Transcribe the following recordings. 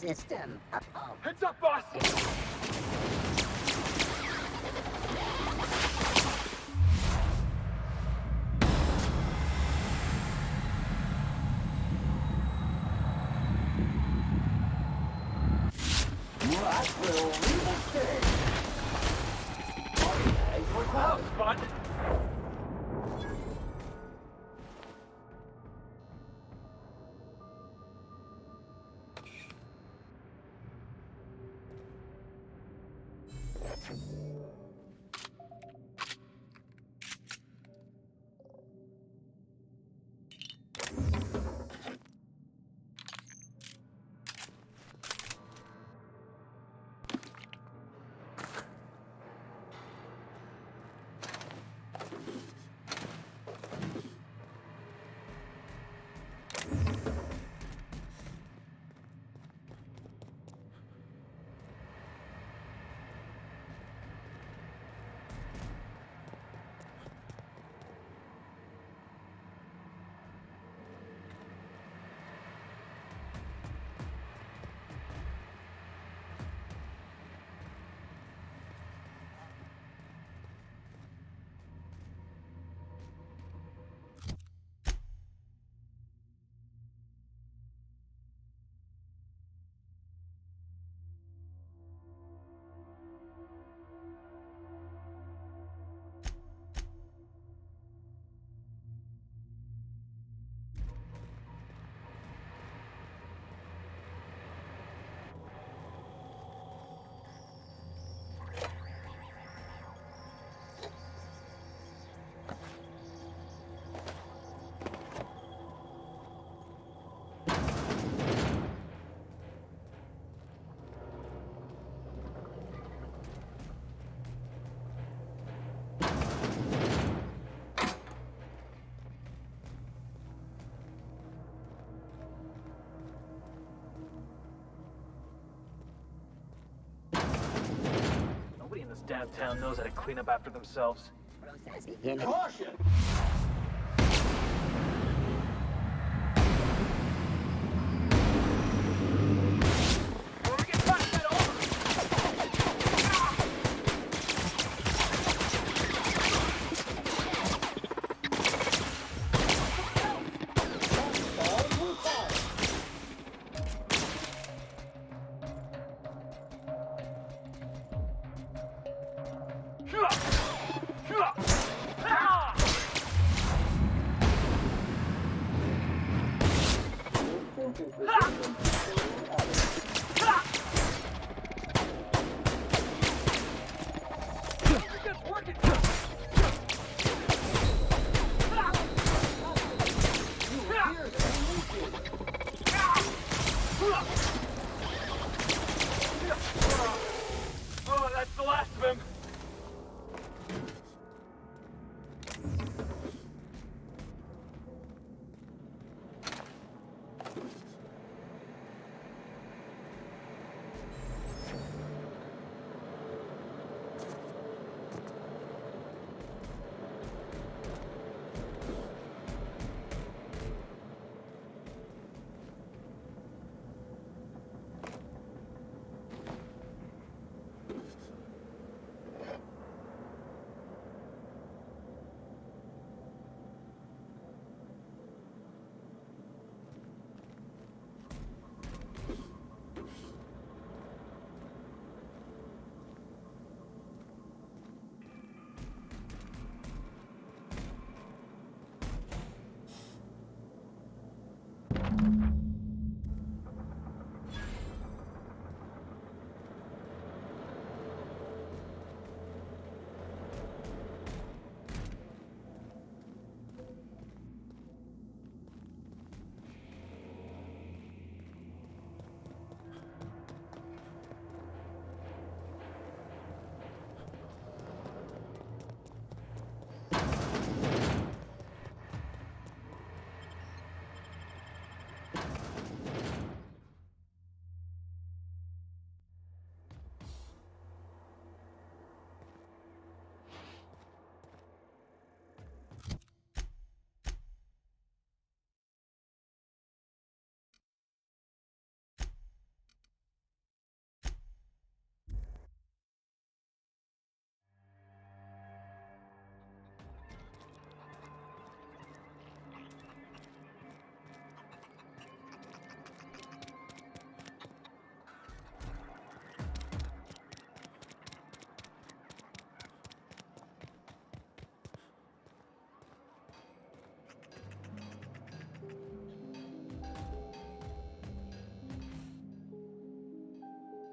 System. Uh-oh. Heads up, boss! What will we mistake? That was fun! Nobody in this damn town knows how to clean up after themselves. Process beginning. Caution!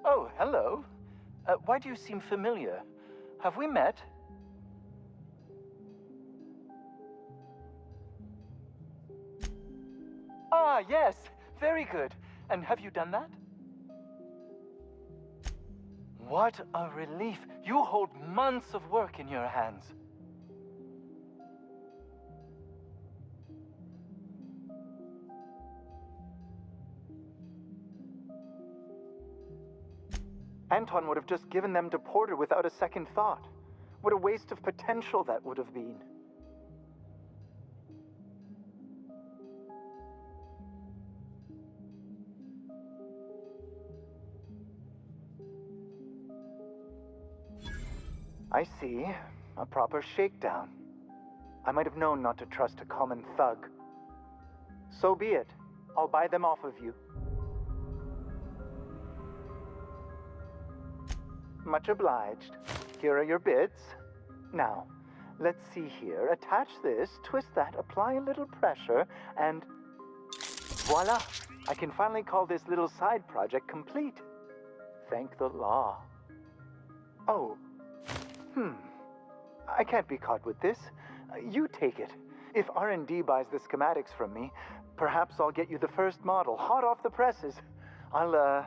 Oh, hello. Why do you seem familiar? Have we met? Ah, yes. Very good. And have you done that? What a relief. You hold months of work in your hands. Anton would have just given them to Porter without a second thought. What a waste of potential that would have been. I see. A proper shakedown. I might have known not to trust a common thug. So be it. I'll buy them off of you. Much obliged. Here are your bids. Now, let's see here. Attach this, twist that, apply a little pressure, and voila! I can finally call this little side project complete. Thank the law. Oh. I can't be caught with this. You take it. If R&D buys the schematics from me, perhaps I'll get you the first model, hot off the presses. I'll,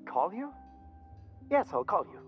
call you? Yes, I'll call you.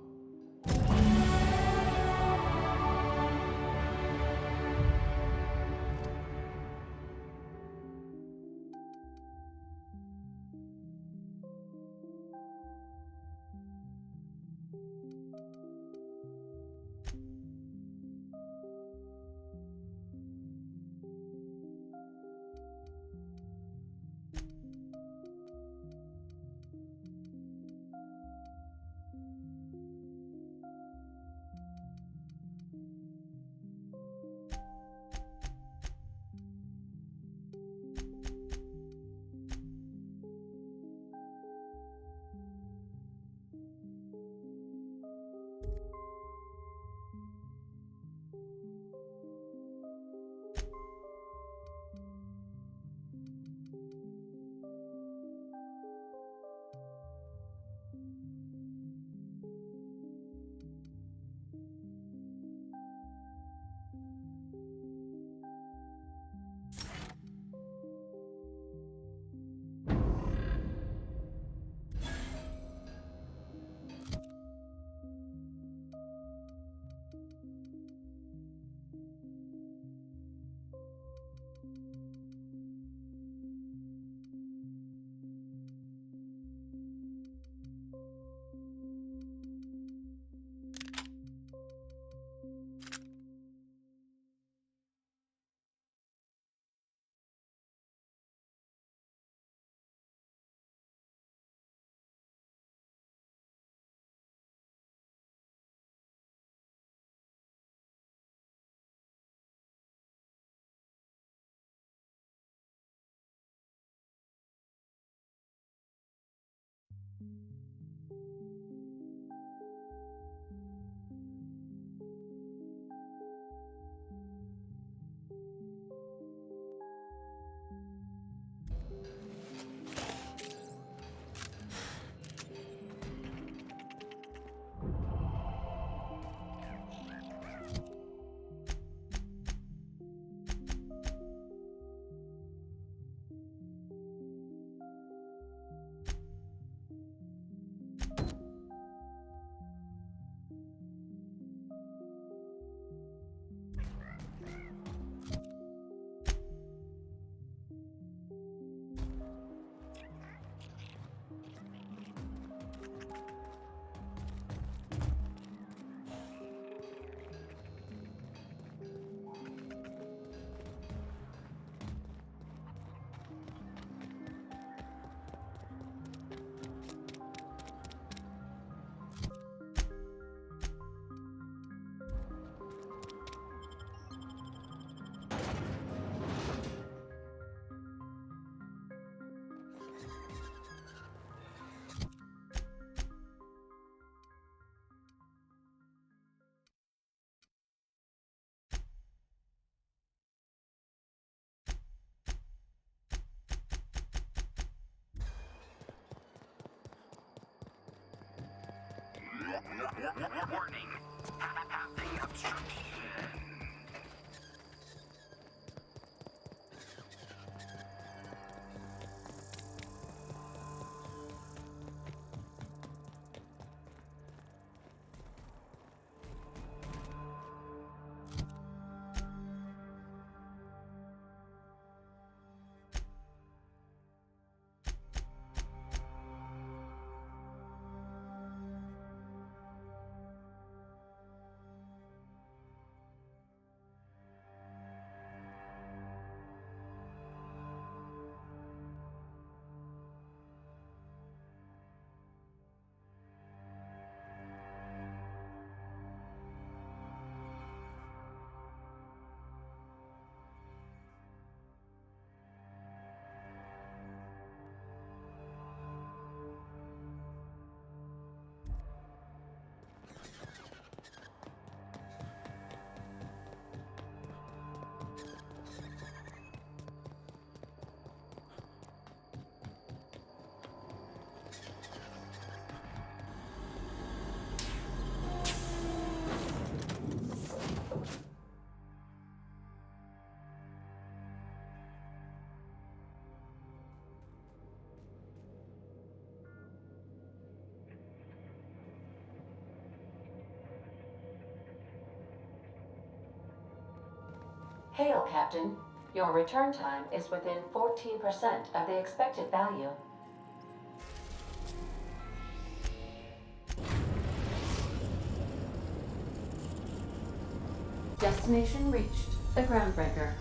Warning. Passing obstruction. Hail, Captain. Your return time is within 14% of the expected value. Destination reached. The Groundbreaker.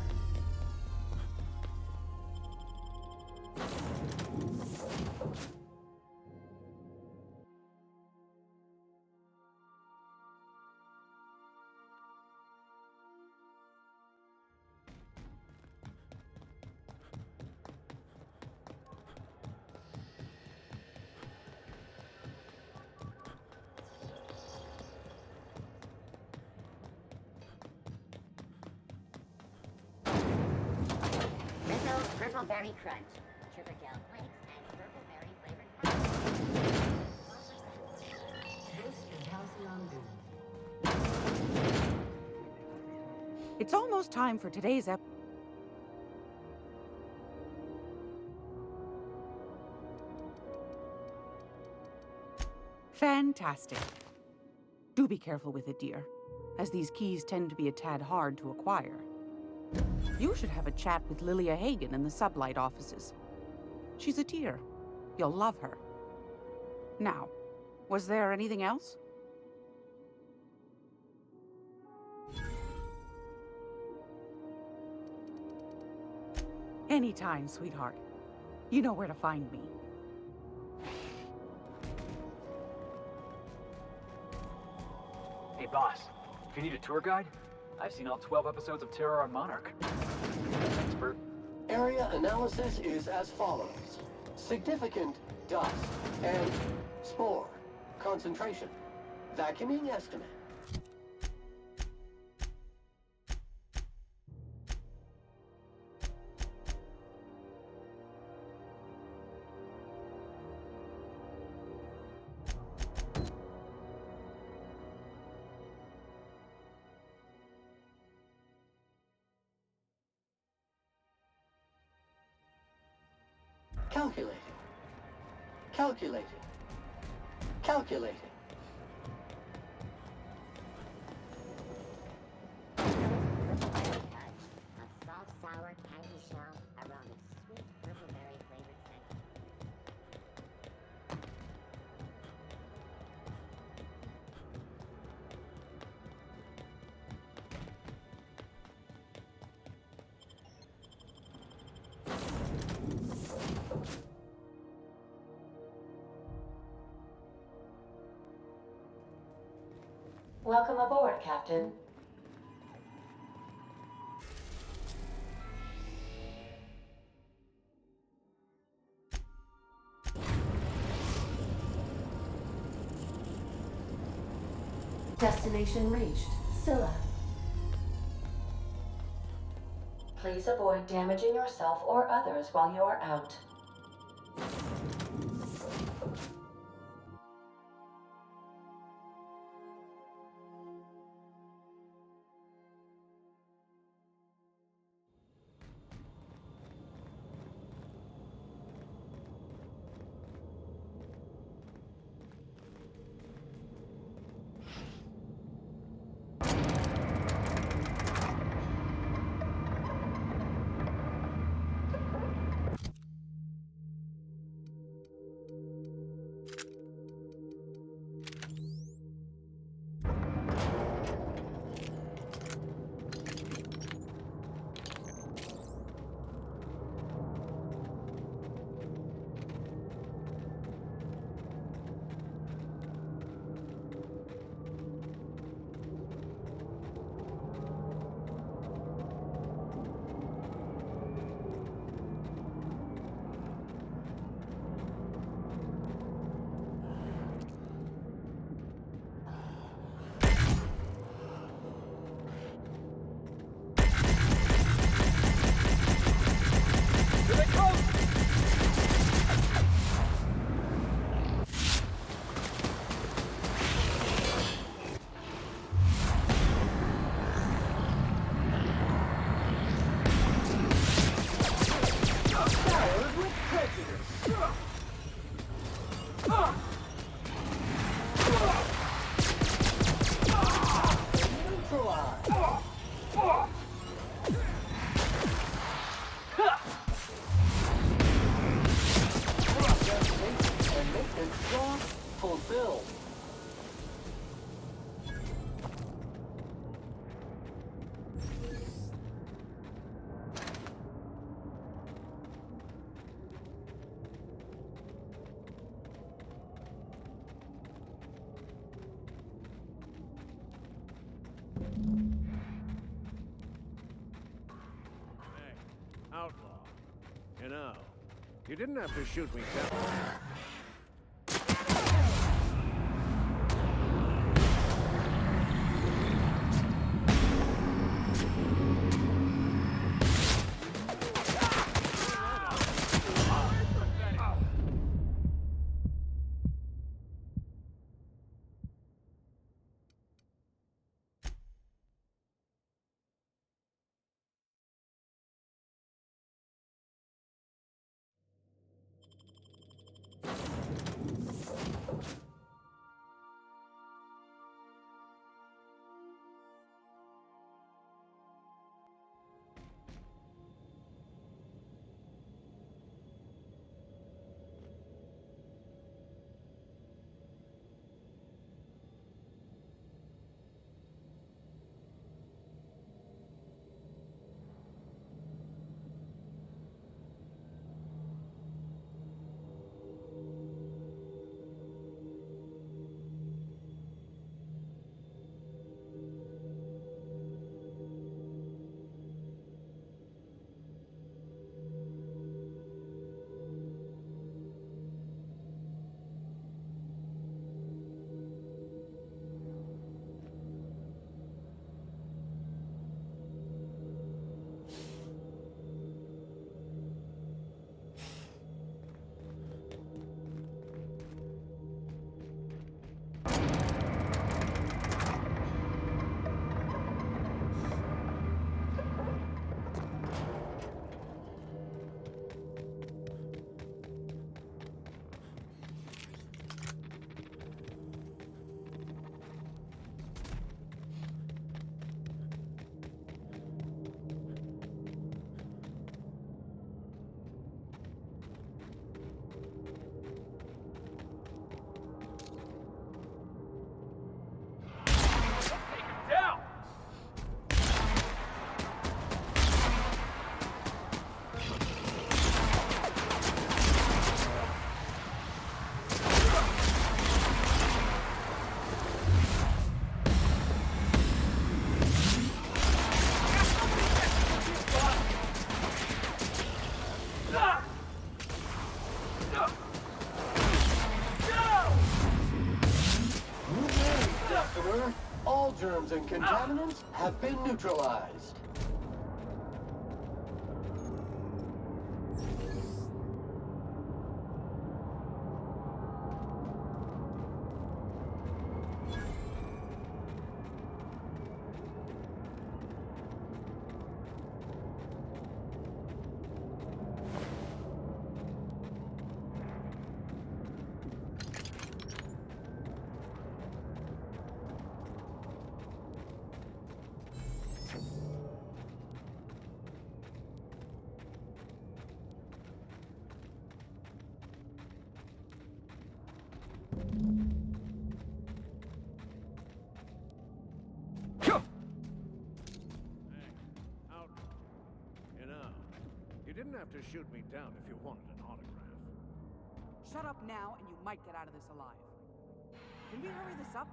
Purple berry crunch. Sugar gel flakes and purple berry flavored crunch. This is Halcyon Bean. It's almost time for today's Fantastic. Do be careful with it, dear, as these keys tend to be a tad hard to acquire. You should have a chat with Lilia Hagen in the Sublight offices. She's a dear. You'll love her. Now, was there anything else? Anytime, sweetheart. You know where to find me. Hey, boss. If you need a tour guide, I've seen all 12 episodes of Terror on Monarch. Expert. Area analysis is as follows. Significant dust and spore concentration. Vacuuming estimate. Calculating. Calculating. Calculating. A soft, sour candy shell around a sweet purple berry flavored center. Welcome aboard, Captain. Destination reached. Scylla. Please avoid damaging yourself or others while you are out. outlaw. You know, you didn't have to shoot me down. All germs and contaminants have been neutralized. You didn't have to shoot me down if you wanted an autograph. Shut up now, and you might get out of this alive. Can we hurry this up?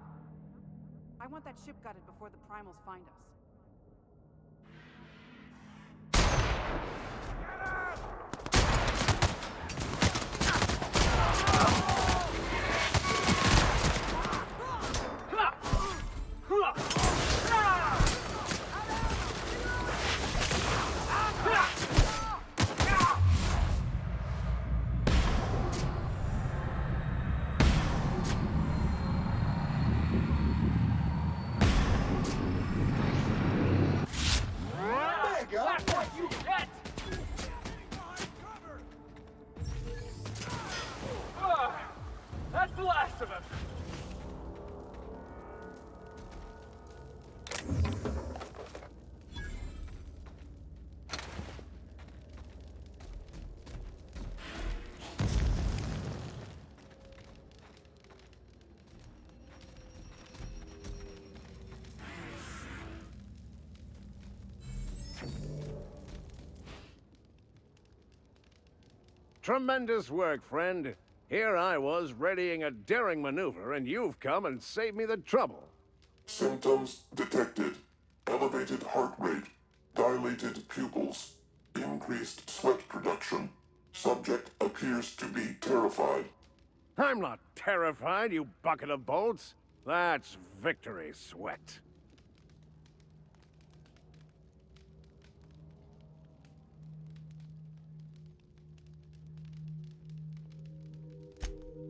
I want that ship gutted before the primals find us. That's the last of them! Tremendous work, friend. Here I was readying a daring maneuver, and you've come and saved me the trouble. Symptoms detected. Elevated heart rate, dilated pupils, increased sweat production. Subject appears to be terrified. I'm not terrified, you bucket of bolts. That's victory sweat.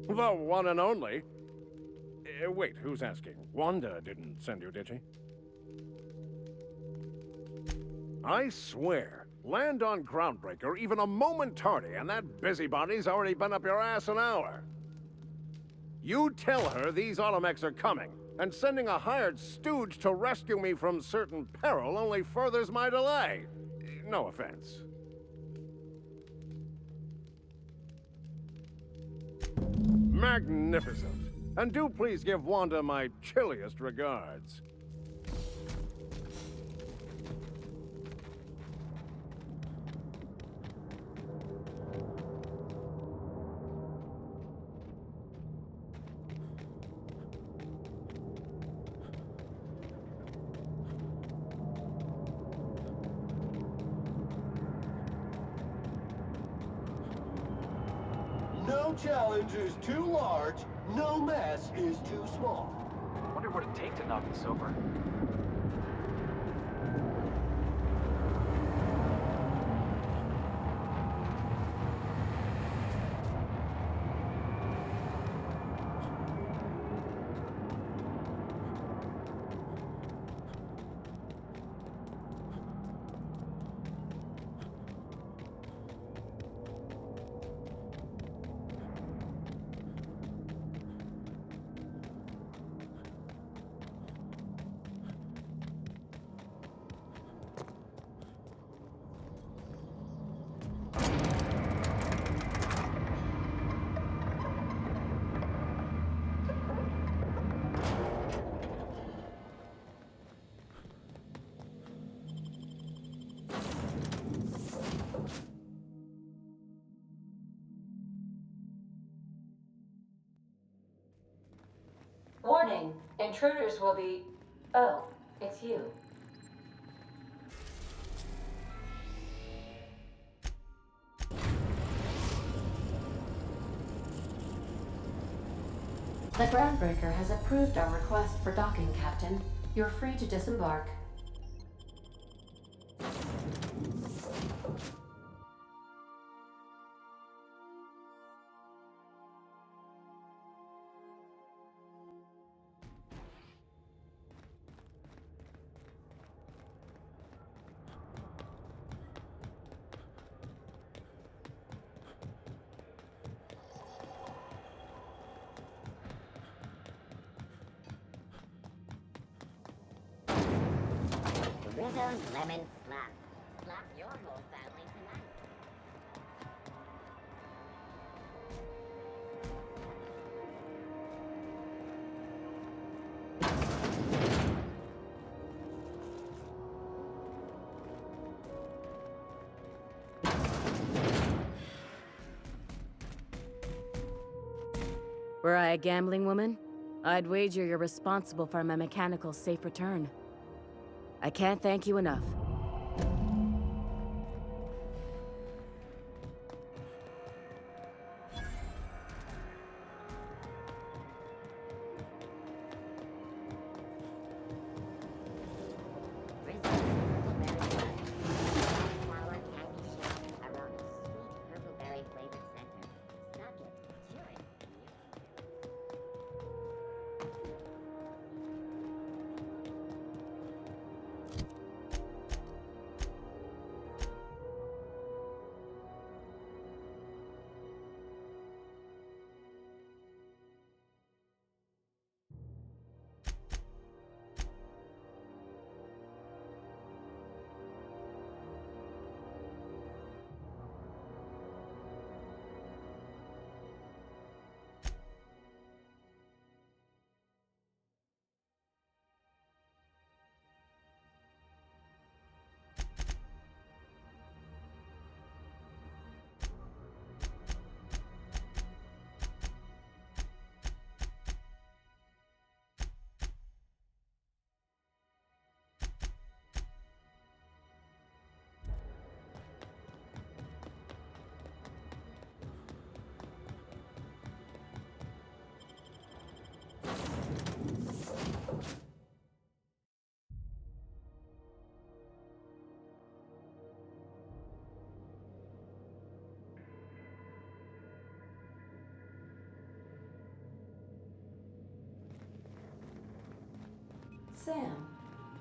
The one and only. Wait, who's asking? Wanda didn't send you, did she? I swear, land on Groundbreaker even a moment tardy, and that busybody's already been up your ass an hour. You tell her these automechs are coming, and sending a hired stooge to rescue me from certain peril only furthers my delay. No offense. Magnificent. And do please give Wanda my chilliest regards. No challenge is too large, no mess is too small. Wonder what it'd take to knock this over. Warning, intruders will be... Oh, it's you. The Groundbreaker has approved our request for docking, Captain. You're free to disembark. Rizzo's Lemon Slap. Slap your whole family tonight. Were I a gambling woman, I'd wager you're responsible for my mechanical safe return. I can't thank you enough. Rizzo's Purple Berry Slap. Sour candy shell. Aroma sweet purple berry flavored center. Subject chewing. Sam,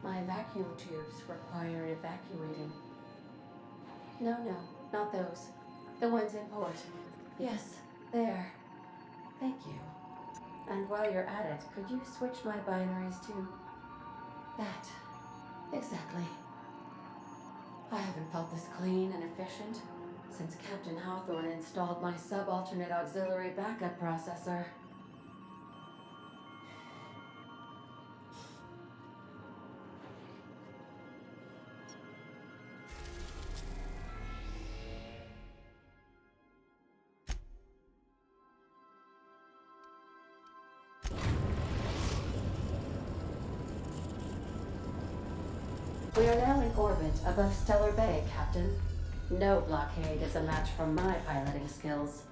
my vacuum tubes require evacuating. No, not those. The ones in port. Yes, there. Thank you. And while you're at it, could you switch my binaries to that? Exactly. I haven't felt this clean and efficient since Captain Hawthorne installed my subalternate auxiliary backup processor. We are now in orbit above Stellar Bay, Captain. No blockade is a match for my piloting skills.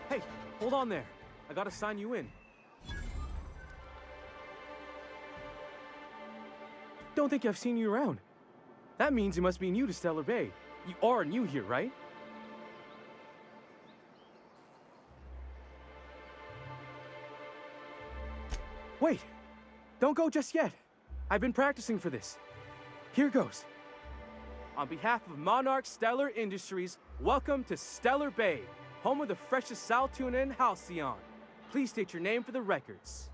Hey, hold on there. I gotta sign you in. Don't think I've seen you around. That means you must be new to Stellar Bay. You are new here, right? Wait! Don't go just yet. I've been practicing for this. Here goes. On behalf of Monarch Stellar Industries, welcome to Stellar Bay, home of the freshest sal tuna and halcyon. Please state your name for the records.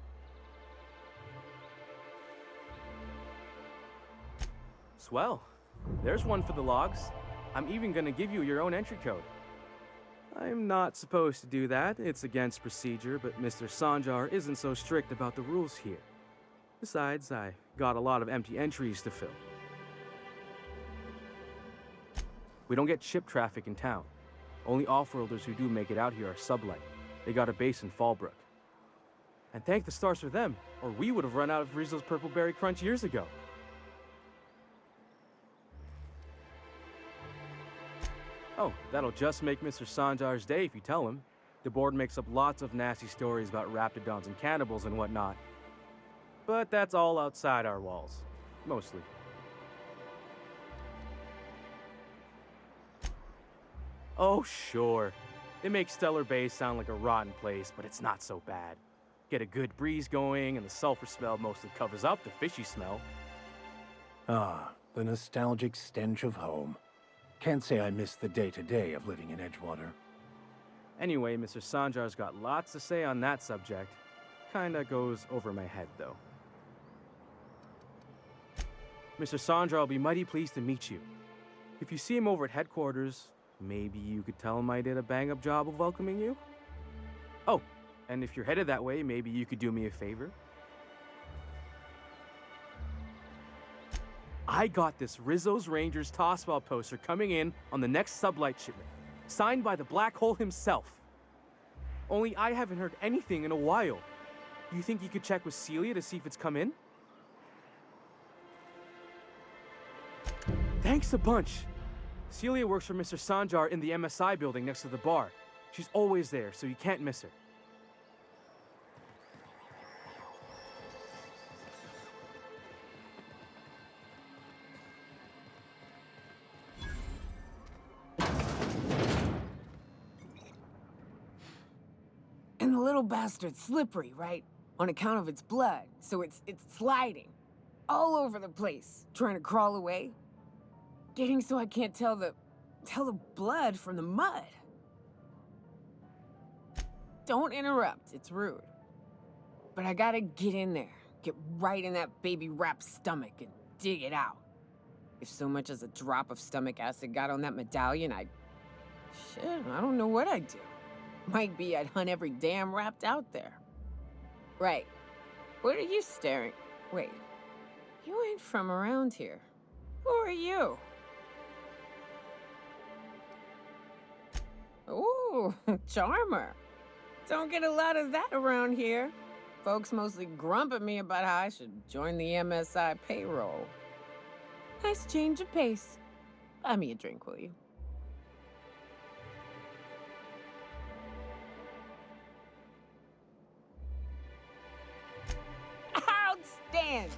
Swell. There's one for the logs. I'm even gonna give you your own entry code. I'm not supposed to do that. It's against procedure, but Mr. Sanjar isn't so strict about the rules here. Besides, I got a lot of empty entries to fill. We don't get ship traffic in town. Only off-worlders who do make it out here are sublight. They got a base in Fallbrook. And thank the stars for them, or we would have run out of Rizzo's Purple Berry Crunch years ago. Oh, that'll just make Mr. Sanjar's day if you tell him. The board makes up lots of nasty stories about raptidons and cannibals and whatnot. But that's all outside our walls. Mostly. Oh, sure. They make Stellar Bay sound like a rotten place, but it's not so bad. Get a good breeze going, and the sulfur smell mostly covers up the fishy smell. Ah, the nostalgic stench of home. Can't say I miss the day-to-day of living in Edgewater. Anyway, Mr. Sanjar's got lots to say on that subject. Kinda goes over my head, though. Mr. Sanjar will be mighty pleased to meet you. If you see him over at headquarters, maybe you could tell him I did a bang-up job of welcoming you? Oh, and if you're headed that way, maybe you could do me a favor? I got this Rizzo's Rangers tossball poster coming in on the next sublight shipment, signed by the Black Hole himself. Only I haven't heard anything in a while. You think you could check with Celia to see if it's come in? Thanks a bunch. Celia works for Mr. Sanjar in the MSI building next to the bar. She's always there, so you can't miss her. And the little bastard's slippery, right? On account of its blood, so it's sliding. All over the place, trying to crawl away. Getting so I can't tell the blood from the mud. Don't interrupt, it's rude. But I gotta get in there, get right in that baby rap's stomach and dig it out. If so much as a drop of stomach acid got on that medallion, shit, I don't know what I'd do. Might be I'd hunt every damn rapt out there. Right. What are you staring? Wait. You ain't from around here. Who are you? Ooh, charmer. Don't get a lot of that around here. Folks mostly grump at me about how I should join the MSI payroll. Nice change of pace. Buy me a drink, will you? Outstanding!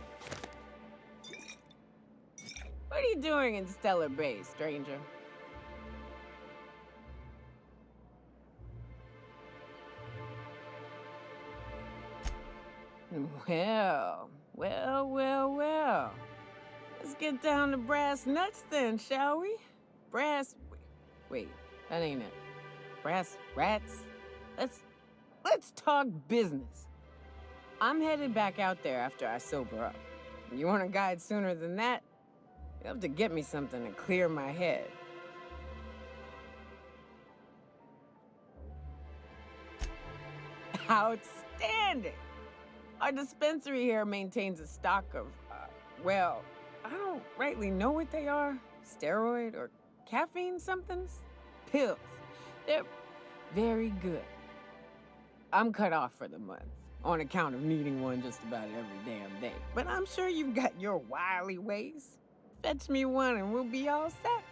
What are you doing in Stellar Bay, stranger? Well. Let's get down to brass nuts then, shall we? Wait, that ain't it. Brass rats? Let's talk business. I'm headed back out there after I sober up. You want a guide sooner than that? You have to get me something to clear my head. Outstanding! Our dispensary here maintains a stock of, well, I don't rightly know what they are. Steroid or caffeine somethings? Pills. They're very good. I'm cut off for the month, on account of needing one just about every damn day. But I'm sure you've got your wily ways. Fetch me one and we'll be all set.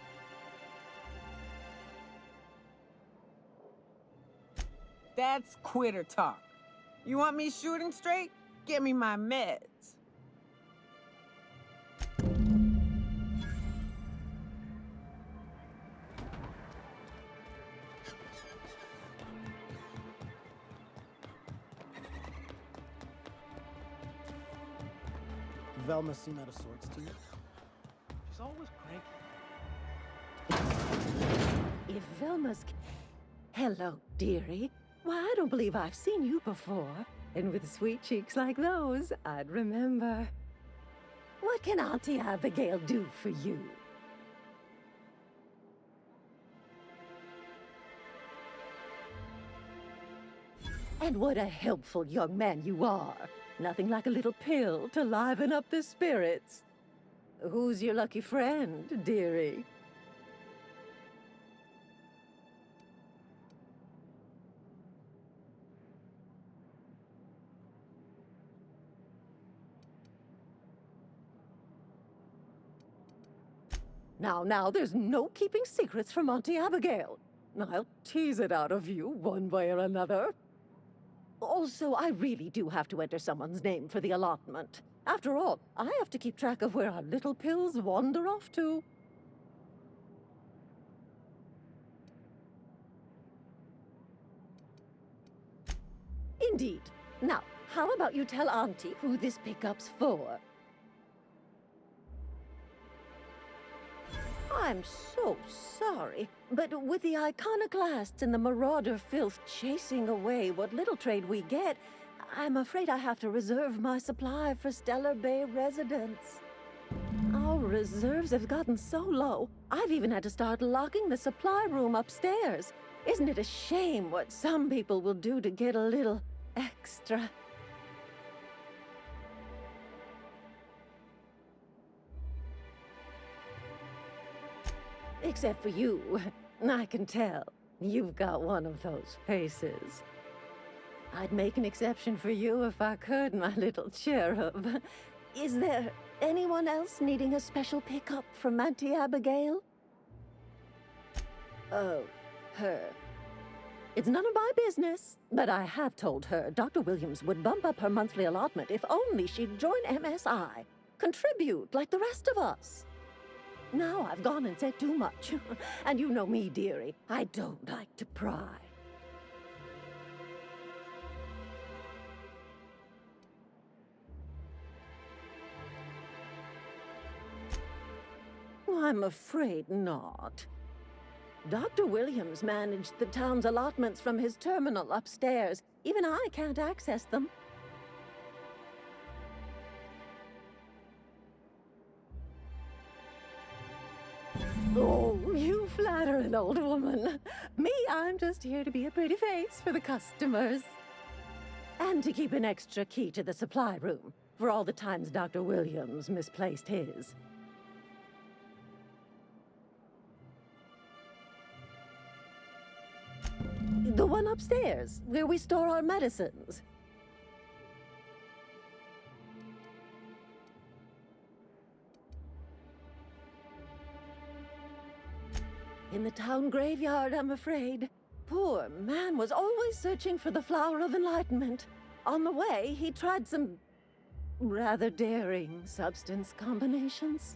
That's quitter talk. You want me shooting straight? Give me my meds. Velma seem out of sorts to you? She's always cranky. If Velma's... Hello, dearie. Why, I don't believe I've seen you before. And with sweet cheeks like those, I'd remember. What can Auntie Abigail do for you? And what a helpful young man you are. Nothing like a little pill to liven up the spirits. Who's your lucky friend, dearie? Now, there's no keeping secrets from Auntie Abigail. I'll tease it out of you one way or another. Also, I really do have to enter someone's name for the allotment. After all, I have to keep track of where our little pills wander off to. Indeed. Now, how about you tell Auntie who this pickup's for? I'm so sorry, but with the iconoclasts and the marauder filth chasing away what little trade we get, I'm afraid I have to reserve my supply for Stellar Bay residents. Our reserves have gotten so low, I've even had to start locking the supply room upstairs. Isn't it a shame what some people will do to get a little extra? Except for you. I can tell. You've got one of those faces. I'd make an exception for you if I could, my little cherub. Is there anyone else needing a special pickup from Auntie Abigail? Oh, her. It's none of my business, but I have told her Dr. Williams would bump up her monthly allotment if only she'd join MSI. Contribute like the rest of us. Now I've gone and said too much. And you know me, dearie. I don't like to pry. I'm afraid not. Dr. Williams managed the town's allotments from his terminal upstairs. Even I can't access them. Oh, you flatter an old woman. Me, I'm just here to be a pretty face for the customers. And to keep an extra key to the supply room, for all the times Dr. Williams misplaced his. upstairs, where we store our medicines. In the town graveyard, I'm afraid. Poor man was always searching for the flower of enlightenment. On the way, he tried some rather daring substance combinations.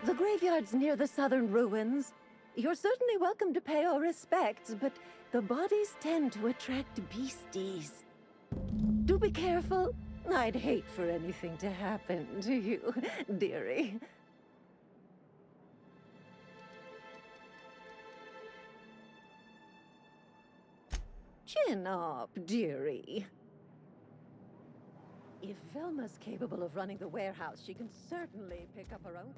The graveyard's near the southern ruins. You're certainly welcome to pay our respects, but the bodies tend to attract beasties. Do be careful. I'd hate for anything to happen to you, dearie. Chin up, dearie. If Velma's capable of running the warehouse, she can certainly pick up her own.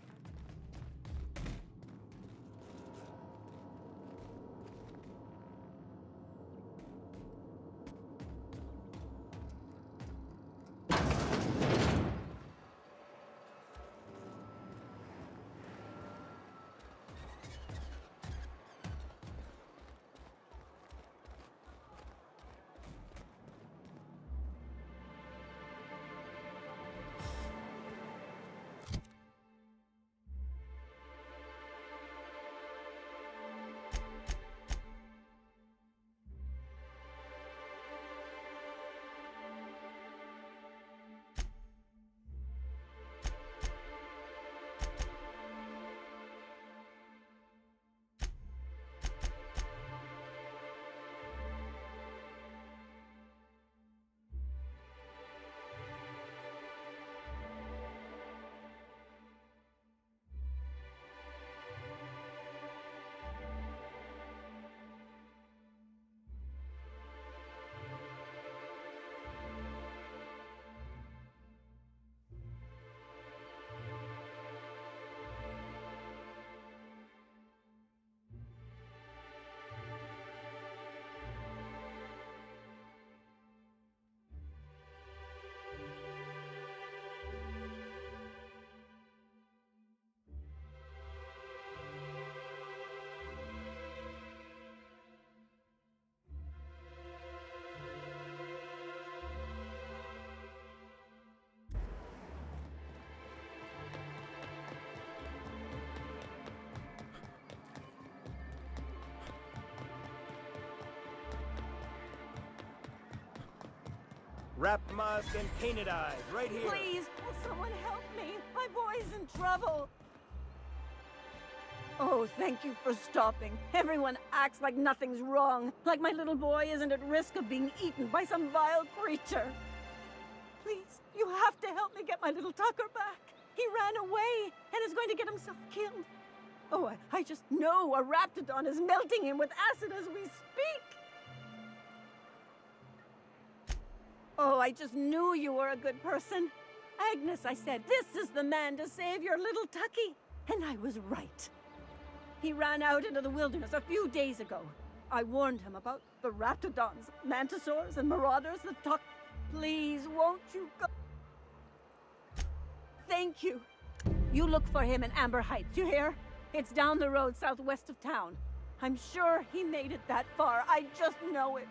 Wrapped mask and painted eyes, right here. Please, will someone help me? My boy's in trouble. Oh, thank you for stopping. Everyone acts like nothing's wrong, like my little boy isn't at risk of being eaten by some vile creature. Please, you have to help me get my little Tucker back. He ran away and is going to get himself killed. Oh, I just know a raptidon is melting him with acid as we speak. Oh, I just knew you were a good person. Agnes, I said, this is the man to save your little Tucky. And I was right. He ran out into the wilderness a few days ago. I warned him about the raptidons, mantisaurs, and marauders that talk. Please, won't you go? Thank you. You look for him in Amber Heights, you hear? It's down the road southwest of town. I'm sure he made it that far. I just know it.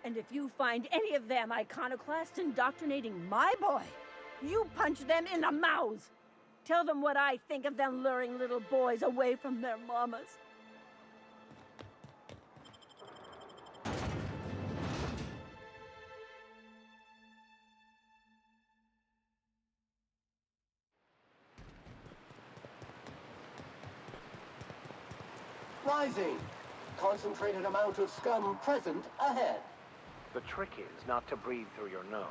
And if you find any of them iconoclasts indoctrinating my boy, you punch them in the mouths. Tell them what I think of them luring little boys away from their mamas. Rising. Concentrated amount of scum present ahead. The trick is not to breathe through your nose.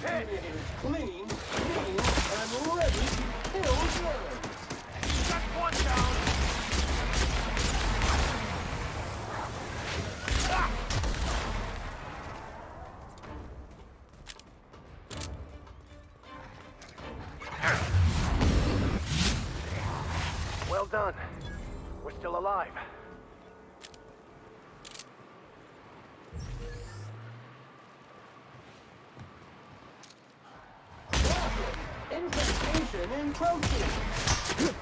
It is clean, and ready to kill germs. Got one down! Ah! Well done. We're still alive. Infestation encroaching!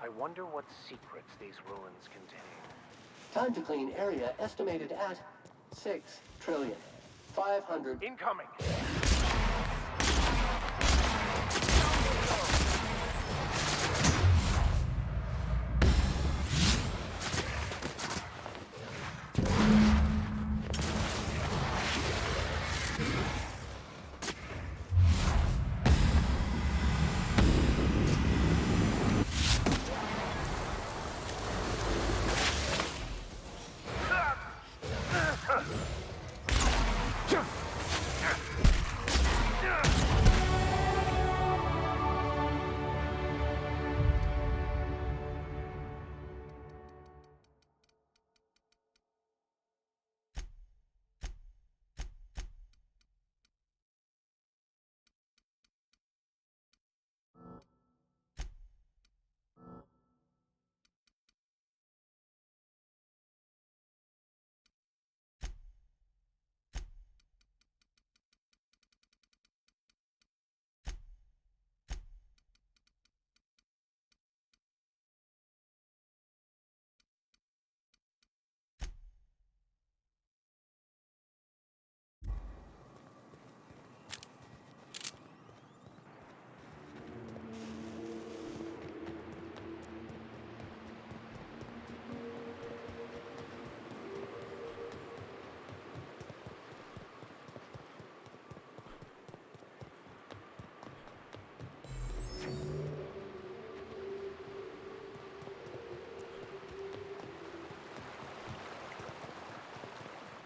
I wonder what secrets these ruins contain. Time to clean area estimated at 6 trillion. 500. Incoming!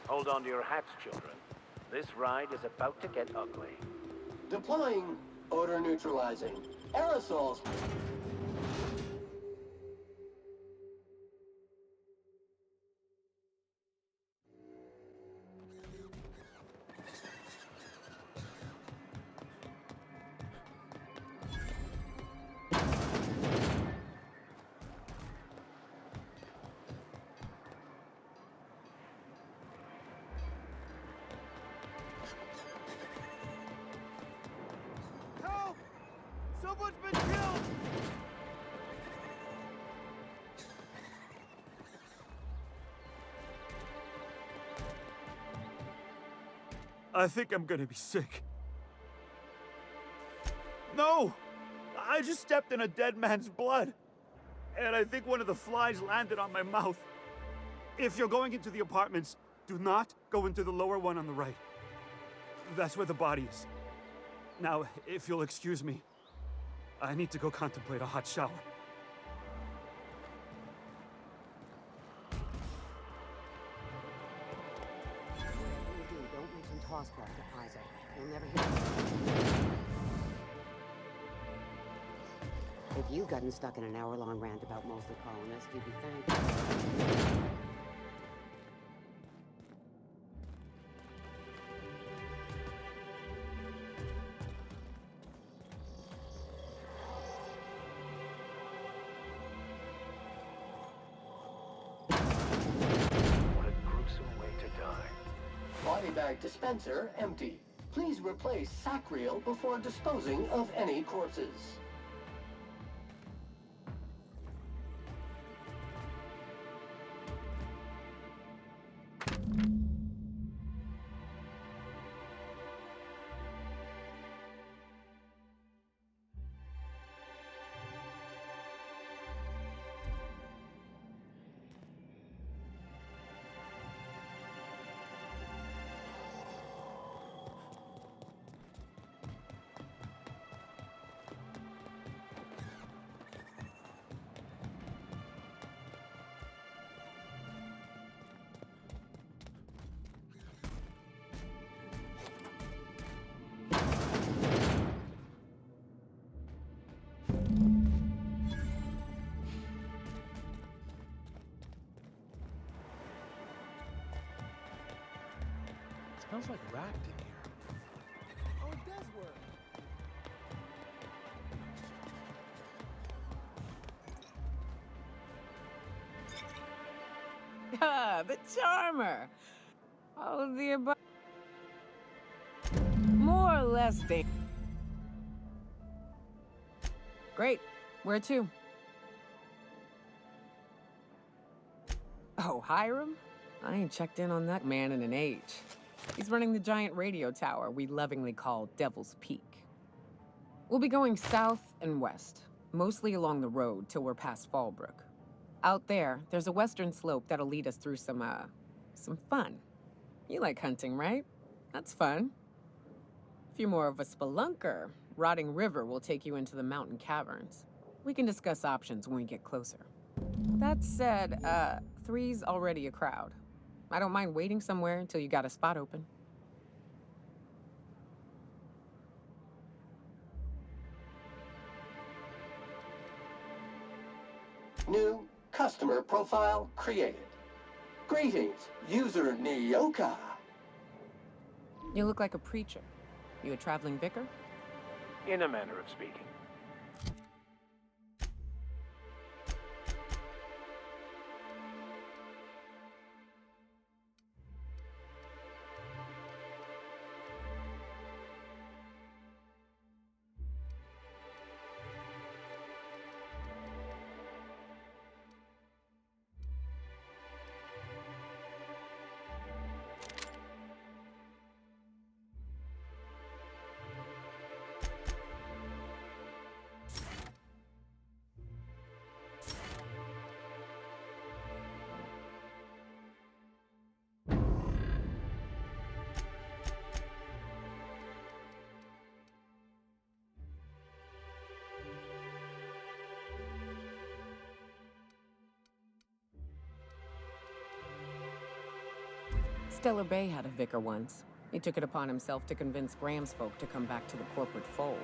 Hold on to your hats, children. This ride is about to get ugly. Deploying odor neutralizing aerosols. Help! Someone's been killed! I think I'm gonna be sick. No! I just stepped in a dead man's blood. And I think one of the flies landed on my mouth. If you're going into the apartments, do not go into the lower one on the right. That's where the body is. Now, if you'll excuse me, I need to go contemplate a hot shower. Don't mention Tossball to Isaac. He'll never hear. If you've gotten stuck in an hour-long rant about mostly colonists, you'd be thankful. What a gruesome way to die. Body bag dispenser empty. Please replace sack reel before disposing of any corpses. Smells like rat in here. Oh, it does work. Ah, the charmer. All of the above. More or less thing. Great. Where to? Oh, Hiram? I ain't checked in on that man in an age. He's running the giant radio tower we lovingly call Devil's Peak. We'll be going south and west, mostly along the road till we're past Fallbrook. Out there, there's a western slope that'll lead us through some fun. You like hunting, right? That's fun. If you're more of a spelunker, Rotting River will take you into the mountain caverns. We can discuss options when we get closer. That said, 3's already a crowd. I don't mind waiting somewhere until you got a spot open. New customer profile created. Greetings, user Nyoka. You look like a preacher. You a traveling vicar? In a manner of speaking. Stellar Bay had a vicar once. He took it upon himself to convince Graham's folk to come back to the corporate fold.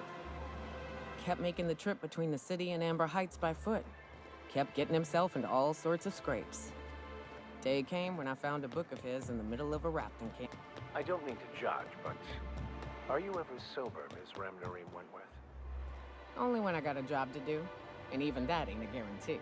Kept making the trip between the city and Amber Heights by foot. Kept getting himself into all sorts of scrapes. Day came when I found a book of his in the middle of a rafting camp. I don't mean to judge, but are you ever sober, Miss Ramnarine Wentworth? Only when I got a job to do, and even that ain't a guarantee.